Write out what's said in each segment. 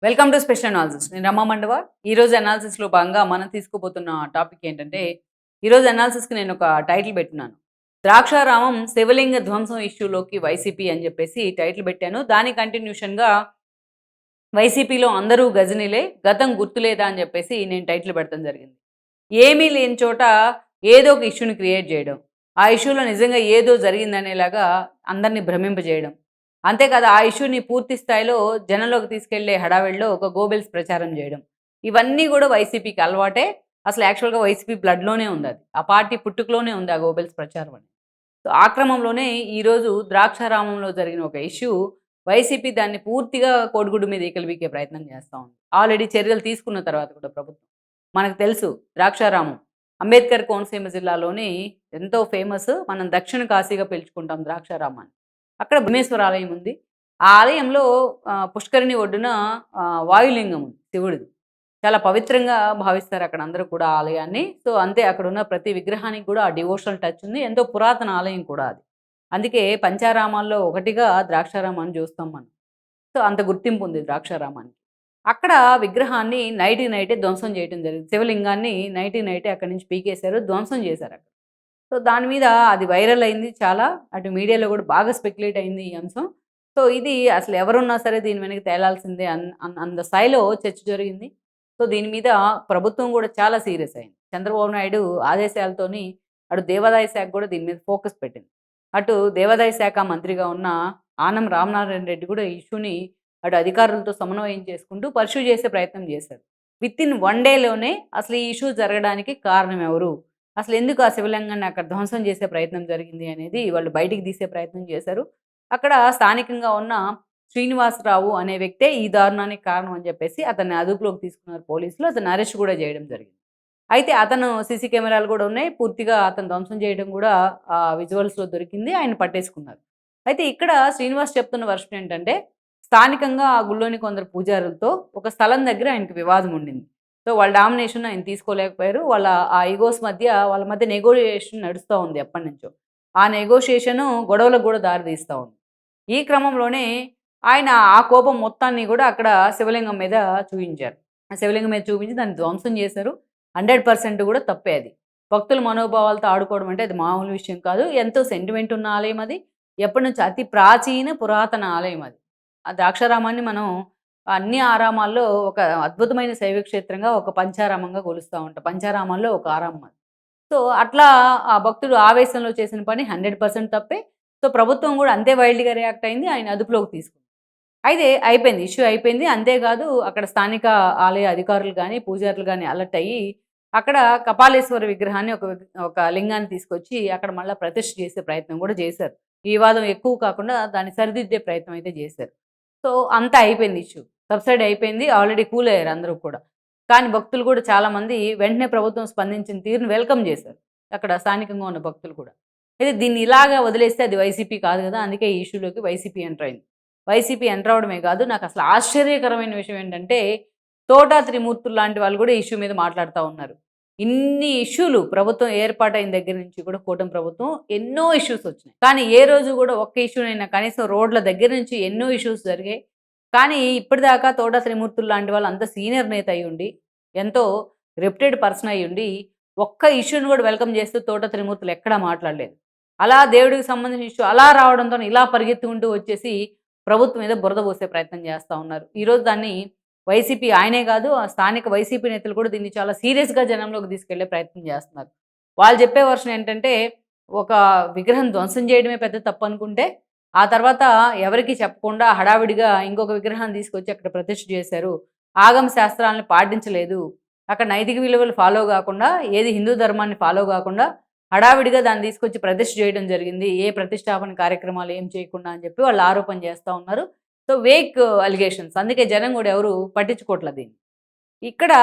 Welcome to special analysis. నేను రమా మండవ. ఈరోజు అనాలిసిస్‌లో భాగంగా మనం తీసుకోబోతున్న టాపిక్ ఏంటంటే, ఈరోజు అనాలిసిస్‌కి నేను ఒక టైటిల్ పెట్టినాను. 'ద్రాక్షారామం శివలింగ ధ్వంసం ఇష్యూలోకి వైసీపీ' అని చెప్పేసి టైటిల్ పెట్టాను. దాని కంటిన్యూషన్‌గా వైసీపీలో అందరూ గజనీలే, గతం గుర్తులేదా అని చెప్పేసి నేను టైటిల్ పెడతం జరిగింది. ఏమీ లేని చోట ఏదో ఒక ఇష్యూని క్రియేట్ చేయడం. ఆ ఇష్యూలో నిజంగా ఏదో జరిగిందనేలాగా అందరిని భ్రమింపజేయడం. అంతేకాదు ఆ ఇష్యూని పూర్తి స్థాయిలో జనంలోకి తీసుకెళ్లే హడావిడిలో ఒక గోబెల్స్ ప్రచారం చేయడం. ఇవన్నీ కూడా వైసీపీకి అలవాటే. అసలు యాక్చువల్‌గా వైసీపీ బ్లడ్‌లోనే ఉందది. ఆ పార్టీ పుట్టుకలోనే ఉంది ఆ గోబెల్స్ ప్రచారం అని. సో, ఆ క్రమంలోనే ఈరోజు ద్రాక్షారామంలో జరిగిన ఒక ఇష్యూ వైసీపీ దాన్ని పూర్తిగా కోడిగుడ్డు మీద ఈకలు పీకే ప్రయత్నం చేస్తా ఉంది. ఆల్రెడీ చర్యలు తీసుకున్న తర్వాత కూడా ప్రభుత్వం. మనకు తెలుసు ద్రాక్షారామం అంబేద్కర్ కోనసీమ జిల్లాలోని ఎంతో ఫేమస్. మనం దక్షిణ కాశీగా పిలుచుకుంటాం ద్రాక్షారామాన్ని. అక్కడ భీమేశ్వర ఆలయం ఉంది. ఆ ఆలయంలో పుష్కరిణి ఒడ్డున వాయులింగం ఉంది శివుడిది. చాలా పవిత్రంగా భావిస్తారు అక్కడ అందరూ కూడా ఆలయాన్ని. సో, అంతే అక్కడున్న ప్రతి విగ్రహానికి కూడా ఆ డివోషనల్ టచ్ ఉంది. ఎంతో పురాతన ఆలయం కూడా అది. అందుకే పంచారామాల్లో ఒకటిగా ద్రాక్షారామాన్ని చూస్తాం మనం. సో, అంత గుర్తింపు ఉంది ద్రాక్షారామానికి. అక్కడ విగ్రహాన్ని నైట్‌కి నైటే ధ్వంసం చేయటం జరిగింది. శివలింగాన్ని నైట్‌కి నైటే అక్కడి నుంచి పీకేశారు. ధ్వంసం చేశారక్కడ. సో, దాని మీద అది వైరల్ అయింది చాలా. అటు మీడియాలో కూడా బాగా స్పెక్యులేట్ అయింది ఈ అంశం. సో, ఇది అసలు ఎవరున్నా సరే దీని వెనక తేలాల్సిందే అంత స్థాయిలో చర్చ జరిగింది. సో, దీని మీద ప్రభుత్వం కూడా చాలా సీరియస్ అయింది. చంద్రబాబు నాయుడు ఆదేశాలతోని అటు దేవాదాయ శాఖ కూడా దీని మీద ఫోకస్ పెట్టింది. అటు దేవాదాయ శాఖ మంత్రిగా ఉన్న ఆనం రామనారాయణ రెడ్డి కూడా ఈ ఇష్యూని అటు అధికారులతో సమన్వయం చేసుకుంటూ పర్స్యూ చేసే ప్రయత్నం చేశారు. వితిన్ 1 డేలోనే అసలు ఈ ఇష్యూ జరగడానికి కారణం ఎవరు? అసలెందుకు ఆ శివలింగాన్ని అక్కడ ధ్వంసం చేసే ప్రయత్నం జరిగింది అనేది వాళ్ళు బయటికి తీసే ప్రయత్నం చేశారు. అక్కడ స్థానికంగా ఉన్న శ్రీనివాసరావు అనే వ్యక్తే ఈ దారుణానికి కారణం అని చెప్పేసి అతన్ని అదుపులోకి తీసుకున్నారు పోలీసులు. అతన్ని అరెస్ట్ కూడా చేయడం జరిగింది. అయితే అతను సీసీ కెమెరాలు కూడా ఉన్నాయి. పూర్తిగా అతను ధ్వంసం చేయడం కూడా విజువల్స్‌లో దొరికింది. ఆయన్ని పట్టేసుకున్నారు. అయితే ఇక్కడ శ్రీనివాస్ చెప్తున్న వెర్షన్ ఏంటంటే, స్థానికంగా ఆ గుడిలోని కొందరు పూజారులతో ఒక స్థలం దగ్గర ఆయనకి వివాదం ఉండింది. సో, వాళ్ళ డామినేషన్ ఆయన తీసుకోలేకపోయారు. ఆ ఇగోస్ మధ్య వాళ్ళ మధ్య నెగోషియేషన్ నడుస్తా ఉంది ఎప్పటినుంచో. ఆ నెగోషియేషను గొడవలకు కూడా దారి తీస్తా ఉంది. ఈ క్రమంలోనే ఆయన ఆ కోపం మొత్తాన్ని కూడా అక్కడ శివలింగం మీద చూయించారు. ఆ శివలింగం మీద చూపించి దాన్ని ధ్వంసం చేశారు. 100% కూడా తప్పే అది. భక్తుల మనోభావాలతో ఆడుకోవడం అంటే అది మామూలు విషయం కాదు. ఎంతో సెంటిమెంట్ ఉన్న ఆలయం అది. ఎప్పటినుంచో అతి ప్రాచీన పురాతన ఆలయం అది. ఆ ద్రాక్షారామాన్ని మనం అన్ని ఆరామాల్లో ఒక అద్భుతమైన శైవ క్షేత్రంగా, ఒక పంచారామంగా కొలుస్తా ఉంటాం. పంచారామాల్లో ఒక ఆరామం అది. సో, అట్లా ఆ భక్తుడు ఆవేశంలో చేసిన పని 100% తప్పే. సో, ప్రభుత్వం కూడా అంతే వైల్డ్‌గా రియాక్ట్ అయింది. ఆయన అదుపులోకి తీసుకుంది. అయితే అయిపోయింది. ఇష్యూ అయిపోయింది. అంతేకాదు అక్కడ స్థానిక ఆలయ అధికారులు గాని, పూజారులు గాని అలర్ట్ అయ్యి, అక్కడ కపాలేశ్వర విగ్రహాన్ని ఒక లింగాన్ని తీసుకొచ్చి అక్కడ మళ్ళా ప్రతిష్ఠ చేసే ప్రయత్నం కూడా చేశారు. ఈ వివాదం ఎక్కువ కాకుండా దాన్ని సరిదిద్దే ప్రయత్నం అయితే చేశారు. సో, అంతా అయిపోయింది ఇష్యూ. సబ్సైడ్ అయిపోయింది. ఆల్రెడీ కూల్ అయ్యారు అందరూ కూడా. కానీ భక్తులు కూడా చాలామంది వెంటనే ప్రభుత్వం స్పందించిన తీరును వెల్కమ్ చేశారు. అక్కడ స్థానికంగా ఉన్న భక్తులు కూడా. అయితే దీన్ని ఇలాగా వదిలేస్తే అది వైసీపీ కాదు కదా! అందుకే ఈ ఇష్యూలోకి వైసీపీ ఎంటర్ అయింది. వైసీపీ ఎంటర్ అవ్వడమే కాదు, నాకసలు ఆశ్చర్యకరమైన విషయం ఏంటంటే, తోటా త్రిమూర్తులు లాంటి వాళ్ళు కూడా ఈ ఇష్యూ మీద మాట్లాడుతా ఉన్నారు. ఇన్ని ఇష్యూలు ప్రభుత్వం ఏర్పాటైన దగ్గర నుంచి కూడా కూటమి ప్రభుత్వం ఎన్నో ఇష్యూస్ వచ్చినాయి. కానీ ఏ రోజు కూడా ఒక్క ఇష్యూనైనా కనీసం రోడ్ల దగ్గర నుంచి ఎన్నో ఇష్యూస్ జరిగాయి. కానీ ఇప్పటిదాకా తోటా త్రిమూర్తులు లాంటి వాళ్ళు అంత సీనియర్ నేత అయ్యుండి, ఎంతో రెప్యూటెడ్ పర్సన్ అయ్యుండి, ఒక్క ఇష్యూని కూడా వెల్కమ్ చేస్తూ తోటా త్రిమూర్తులు ఎక్కడా మాట్లాడలేదు. అలా దేవుడికి సంబంధించిన ఇష్యూ అలా రావడంతోని ఇలా పరిగెత్తుకుంటూ వచ్చేసి ప్రభుత్వం మీద బురద పోసే ప్రయత్నం చేస్తా ఉన్నారు. ఈరోజు దాన్ని వైసీపీ ఆయనే కాదు, ఆ స్థానిక వైసీపీ నేతలు కూడా దీన్ని చాలా సీరియస్‌గా జనంలోకి తీసుకెళ్లే ప్రయత్నం చేస్తున్నారు. వాళ్ళు చెప్పే వెర్షన్ ఏంటంటే, ఒక విగ్రహం ధ్వంసం చేయడమే పెద్ద తప్పనుకుంటే, ఆ తర్వాత ఎవరికీ చెప్పకుండా హడావిడిగా ఇంకొక విగ్రహాన్ని తీసుకొచ్చి అక్కడ ప్రతిష్ఠ చేశారు. ఆగమ శాస్త్రాలను పాటించలేదు. అక్కడ నైతిక విలువలు ఫాలో కాకుండా, ఏది హిందూ ధర్మాన్ని ఫాలో కాకుండా హడావిడిగా దాన్ని తీసుకొచ్చి ప్రతిష్ఠ చేయడం జరిగింది. ఏ ప్రతిష్టాపన కార్యక్రమాలు ఏం చేయకుండా అని చెప్పి వాళ్ళు ఆరోపణ చేస్తా ఉన్నారు. So, Wake allegations. అందుకే జనం కూడా ఎవరు పట్టించుకోవట్ల దీన్ని. ఇక్కడ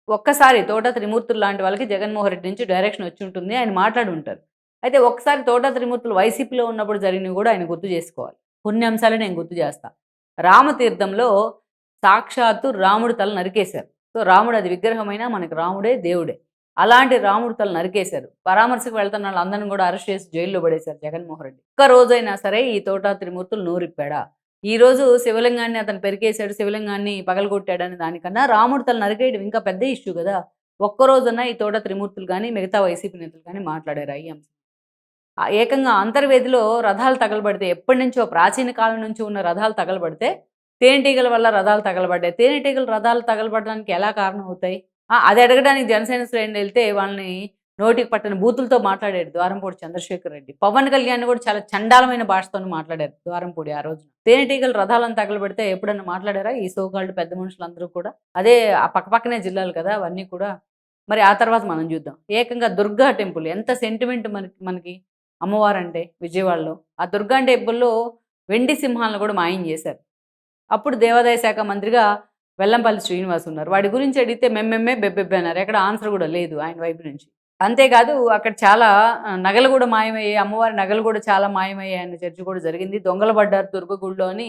ఒక్కసారి తోట త్రిమూర్తులు లాంటి వాళ్ళకి జగన్మోహన్ రెడ్డి నుంచి డైరెక్షన్ వచ్చి ఉంటుంది. ఆయన మాట్లాడి ఉంటారు. అయితే ఒక్కసారి తోట త్రిమూర్తులు వైసీపీలో ఉన్నప్పుడు జరిగినవి కూడా ఆయన గుర్తు చేసుకోవాలి. కొన్ని అంశాలు నేను గుర్తు చేస్తా. రామతీర్థంలో సాక్షాత్తు రాముడి తల నరికేశారు. సో, రాముడు అది విగ్రహమైనా మనకు రాముడే దేవుడే. అలాంటి రాముడి తల నరికేశారు. పరామర్శకు వెళ్తున్న వాళ్ళందరిని కూడా అరెస్ట్ చేసి జైల్లో పడేశారు జగన్మోహన్ రెడ్డి. ఒక్క రోజైనా సరే ఈ తోటా త్రిమూర్తులు నోరిప్పాడా? ఈరోజు శివలింగాన్ని అతను పెరికేశాడు, శివలింగాన్ని పగలగొట్టాడని దానికన్నా రాముడు తల నరికేయడం ఇంకా పెద్ద ఇష్యూ గదా! ఒక్కరోజున ఈ తోట త్రిమూర్తులు గాని, మిగతా వైసీపీ నేతలు గాని మాట్లాడారా ఈ అంశం? ఏకంగా అంతర్వేదిలో రథాలు తగలబడితే ఎప్పటినుంచో ప్రాచీన కాలం నుంచి ఉన్న రథాలు తగలబడితే, తేనెటీగల వల్ల రథాలు తగలబడ్డాయి. తేనెటీగలు రథాలు తగలబడడానికి ఎలా కారణం అవుతాయి? అది అడగడానికి జనసేన శ్రేణులెళ్తే వాళ్ళని నోటికి పట్టని బూతులతో మాట్లాడాడు ద్వారంపూడి చంద్రశేఖర్ రెడ్డి. పవన్ కళ్యాణ్ కూడా చాలా చండాలమైన భాషతోని మాట్లాడారు ద్వారంపూడి ఆ రోజున. తేనెటీగలు రథాలను తగలబెడితే ఎప్పుడన్నా మాట్లాడారా ఈ సో కాల్డ్ పెద్ద మనుషులందరూ కూడా? అదే ఆ పక్కపక్కనే జిల్లాలు కదా అవన్నీ కూడా. మరి ఆ తర్వాత మనం చూద్దాం. ఏకంగా దుర్గా టెంపుల్ ఎంత సెంటిమెంట్ మనకి అమ్మవారంటే విజయవాడలో. ఆ దుర్గా టెంపుల్‌లో వెండి సింహాలను కూడా మాయం చేశారు. అప్పుడు దేవాదాయ శాఖ మంత్రిగా వెల్లంపల్లి శ్రీనివాస్ ఉన్నారు. వాడి గురించి అడిగితే మెమ్మెమ్మే బెబ్బెబ్బే అన్నారు. ఎక్కడ ఆన్సర్ కూడా లేదు ఆయన వైపు నుంచి. అంతేకాదు అక్కడ చాలా నగలు కూడా మాయమయ్యాయి. అమ్మవారి నగలు కూడా చాలా మాయమయ్యాయి అన్న చర్చ కూడా జరిగింది. దొంగలు పడ్డారు దుర్గ గుడిలో అని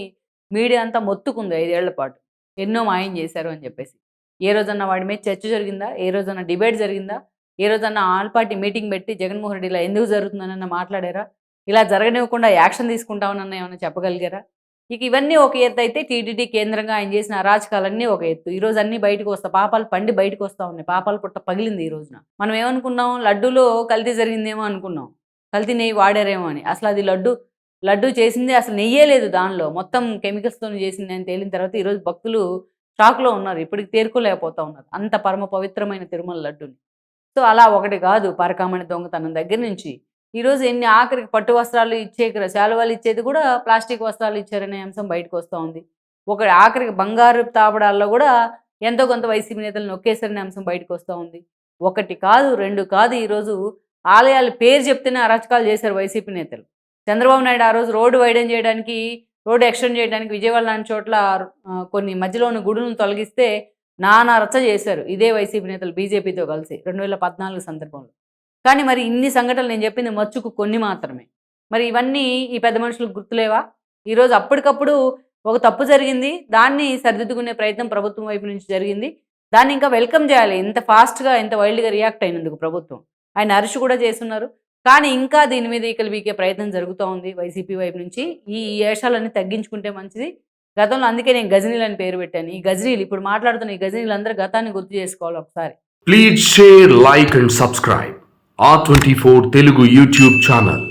మీడియా అంతా మొత్తుకుంది 5 ఏళ్ల పాటు. ఎన్నో మాయం చేశారు అని చెప్పేసి. ఏ రోజన్నా వాడి మీద చర్చ జరిగిందా? ఏ రోజన్నా డిబేట్ జరిగిందా? ఏ రోజన్నా ఆల్ పార్టీ మీటింగ్ పెట్టి జగన్మోహన్ రెడ్డి ఇలా ఎందుకు జరుగుతుందనన్నా మాట్లాడారా? ఇలా జరగనివ్వకుండా యాక్షన్ తీసుకుంటామనన్నా ఏమన్నా చెప్పగలిగారా? ఇక ఇవన్నీ ఒక ఎత్తయితే టీటీడీ కేంద్రంగా ఆయన చేసిన అరాచకాలన్నీ ఒక ఎత్తు. ఈరోజు అన్నీ బయటకు పాపాలు పండి బయటకు వస్తా ఉన్నాయి. పాపాల పుట్ట పగిలింది ఈ రోజున. మనం ఏమనుకున్నాం? లడ్డూలో కల్తీ జరిగిందేమో అనుకున్నాం. కల్తీ నెయ్యి వాడారేమో అని. అసలు అది లడ్డు చేసింది అసలు నెయ్యే లేదు దానిలో. మొత్తం కెమికల్స్‌తోని చేసింది అని తేలిన తర్వాత ఈరోజు భక్తులు షాక్‌లో ఉన్నారు. ఇప్పటికి తేరుకోలేకపోతా ఉన్నారు. అంత పరమ పవిత్రమైన తిరుమల లడ్డూని. సో, అలా ఒకటి కాదు పరకామణి దొంగతనం దగ్గర నుంచి ఈరోజు ఎన్ని ఆఖరికి పట్టు వస్త్రాలు శాలువాలు ఇచ్చేది కూడా ప్లాస్టిక్ వస్త్రాలు ఇచ్చారనే అంశం బయటకు వస్తూ ఉంది. ఆఖరికి బంగారు తాపడాల్లో కూడా ఎంతో కొంత వైసీపీ నేతలు నొక్కేశారనే అంశం బయటకు వస్తూ ఉంది. ఒకటి కాదు, 2 కాదు ఈరోజు ఆలయాల పేరు చెప్తేనే అరాచకాలు చేశారు వైసీపీ నేతలు. చంద్రబాబు నాయుడు ఆ రోజు రోడ్డు ఎక్స్టెండ్ చేయడానికి విజయవాడ లాంటి చోట్ల కొన్ని మధ్యలో ఉన్న గుడులను తొలగిస్తే నానా రచ్చ చేశారు. ఇదే వైసీపీ నేతలు బీజేపీతో కలిసి 2014 సందర్భంలో. కానీ మరి ఇన్ని సంఘటనలు నేను చెప్పింది మచ్చుకు కొన్ని మాత్రమే. మరి ఇవన్నీ ఈ పెద్ద మనుషులకు గుర్తులేవా? ఈరోజు అప్పటికప్పుడు ఒక తప్పు జరిగింది. దాన్ని సరిదిద్దుకునే ప్రయత్నం ప్రభుత్వం వైపు నుంచి జరిగింది. దాన్ని ఇంకా వెల్కమ్ చేయాలి. ఇంత ఫాస్ట్‌గా, ఇంత వైల్డ్‌గా రియాక్ట్ అయినందుకు ప్రభుత్వం. ఆయన అరెస్ట్ కూడా చేసున్నారు. కానీ ఇంకా దీని మీద ఈకలు పీకే ప్రయత్నం జరుగుతూ ఉంది వైసీపీ వైపు నుంచి. ఈ ఏషాలన్నీ తగ్గించుకుంటే మంచిది. గతంలో అందుకే నేను గజనీలని పేరు పెట్టాను. ఈ గజనీలు ఇప్పుడు మాట్లాడుతున్న ఈ గజనీలందరూ గతాన్ని గుర్తు చేసుకోవాలి ఒకసారి. Please share, like and subscribe R24 Telugu YouTube channel.